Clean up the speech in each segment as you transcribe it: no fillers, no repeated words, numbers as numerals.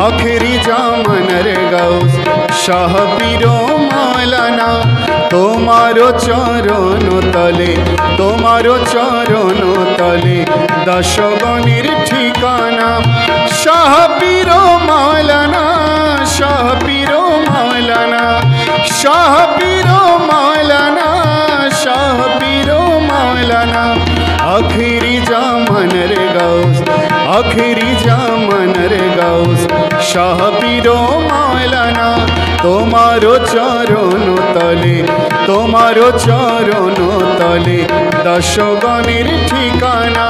आखिरी जामनर गौस शाह पीरो मौलाना तुम्हारो चरण तले दशगणेर ठिकाना शाह पीरो मौलाना शाह पीरो मौलाना शाह पीरो मौलाना शाह पीरो मौलाना आखिरी जामनर गौस आखिरी जामनर गौस शाह पीरो मौलाना तुम्हारो चरण तले दशगणेर ठिकाना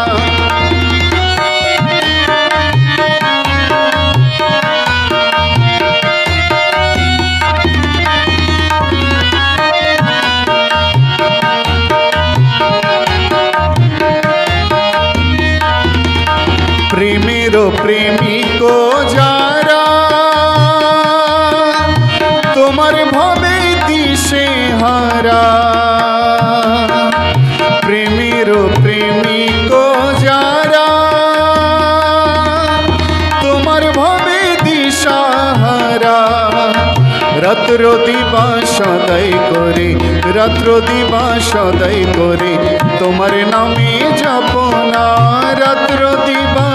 प्रेमेरो प्रेमिको जारा तुम्हार भवे दिशे हारा प्रेमेरो प्रेमिको जारा तुम्हार भवे दिशा हारा रात्रो दिवा सदाई करे तुम्हार नामे जपना रात्रो दिवा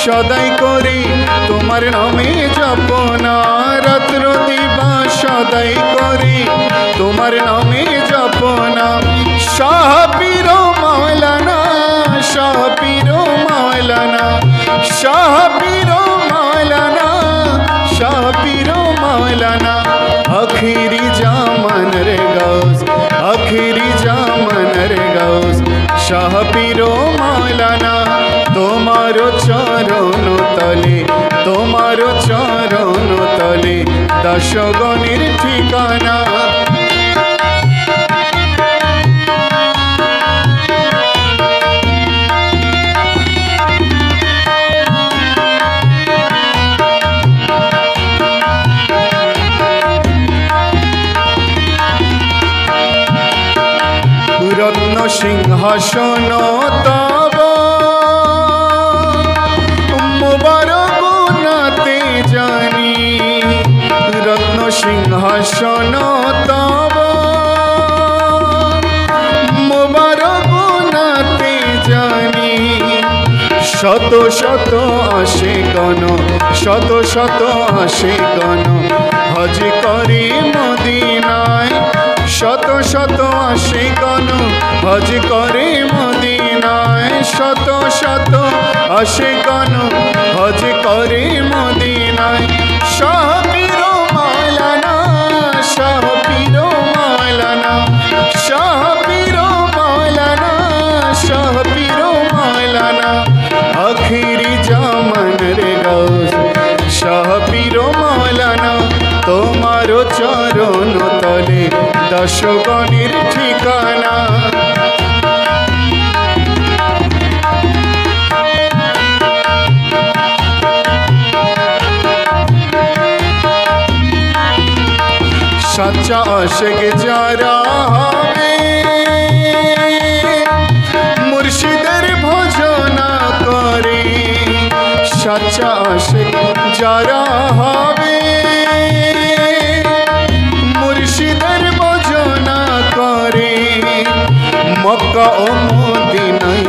सदाई करे तुम्हार नामे जपना रात्रो दिवा सदाई करे तुम्हार नामे जपना शाह पीरो मौलाना शाह पीरो मौलाना शाह पीरो मौलाना शाह पीरो मौलाना आखिरी जामनर गौस शाह पीरो मौलाना तुम्हारो चरण तले दशगणेर ठिकाना रत्न सिंहासन तब मुबारक नाते जानी रत्न सिंहासन तब मुबारक नाते जानी शत शत आशिकन हज करे मदीनाय शत शत आशिकन हज करे मदीनाय शत शत आशिकन हज करे मदीनाय शाह पीरो मौलाना शाह पीरो मौलाना शाह पीरो मौलाना शाह पीरो मौलाना आखिरी जामनर गौस शाह पीरो मौलाना तुम्हारो चरण तले दशगणेर ठिकाना सच्चा आशिक जारा हवे मुर्शिदेर भजना करे सच्चा आशिक जारा हवे मुर्शिदेर भजना करे मक्का ओ मदीनाय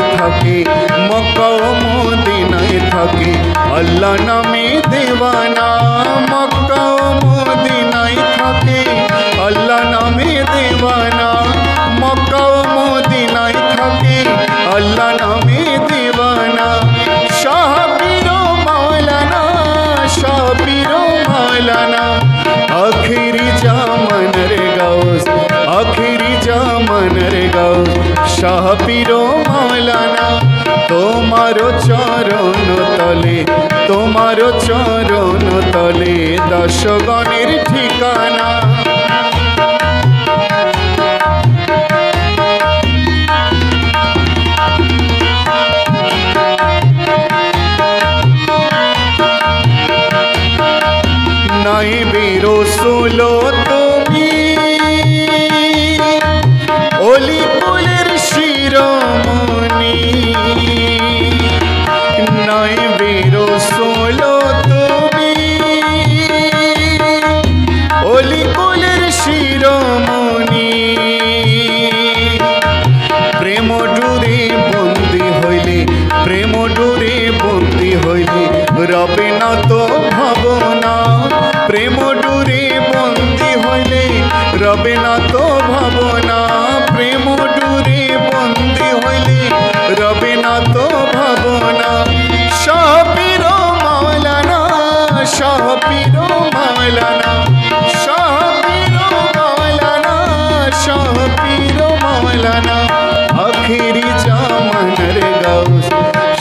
থাকে अल्लाह नामे देवाना मक्का ओ मदीनाय থাকে अल्लाह नामे देवाना मक्का ओ मदीनाय থাকে अल्लाह नामे देवाना शाह पीरो मौलाना आखिरी जामनर गौस शाह पीरो मौलाना तुम्हारो चरण तले दशगणेर ठिकाना নাই বীরো সোলো তুমি অলিপুলের শিরোমণি নাই বীরো সোলো তুমি ভাবনা প্রেম ডুরে বন্দি হইলে রবে না তো ভাবনা প্রেম ডুরে বন্দি হইলে রবে না তো ভাবনা শাহ পীর মাওলানা শাহ পীর মাওলানা শাহ পীর মাওলানা শাহ পীর মাওলানা আখিরি জামানের গাউস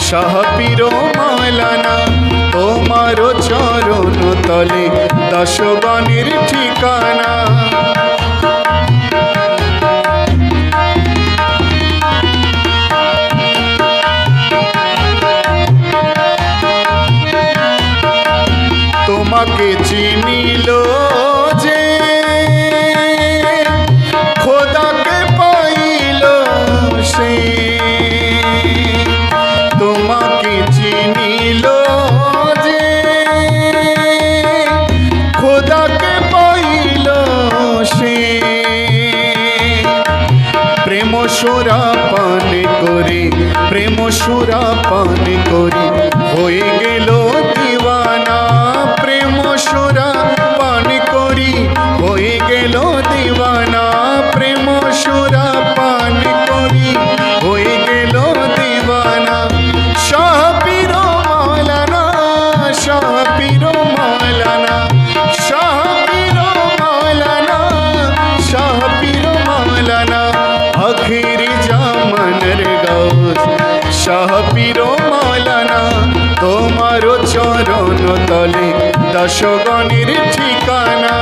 শাহ পীর মাওলানা তোমার চরণ তলে দশগণের ঠিকানা তোমাকে চিনিল যে খোদাকে পাইল সে তোমাকে চিনিল যে খোদাকে পাইল সে প্রেম সুরা পান করে প্রেম সুরা পান করে হয়ে গেল দিওয়ানা প্রেম সুরা পান করি হয়ে গেল দিওয়ানা প্রেম সুরা পান করি হয়ে গেল দিওয়ানা শাহ পীর মাওলানা শাহ পীর মাওলানা শাহ পীর মাওলানা শাহ পীর মাওলানা আখিরি জামানের গাউস শাহ পীর মাওলানা তোমার চরণ তলে দশগণের ঠিকানা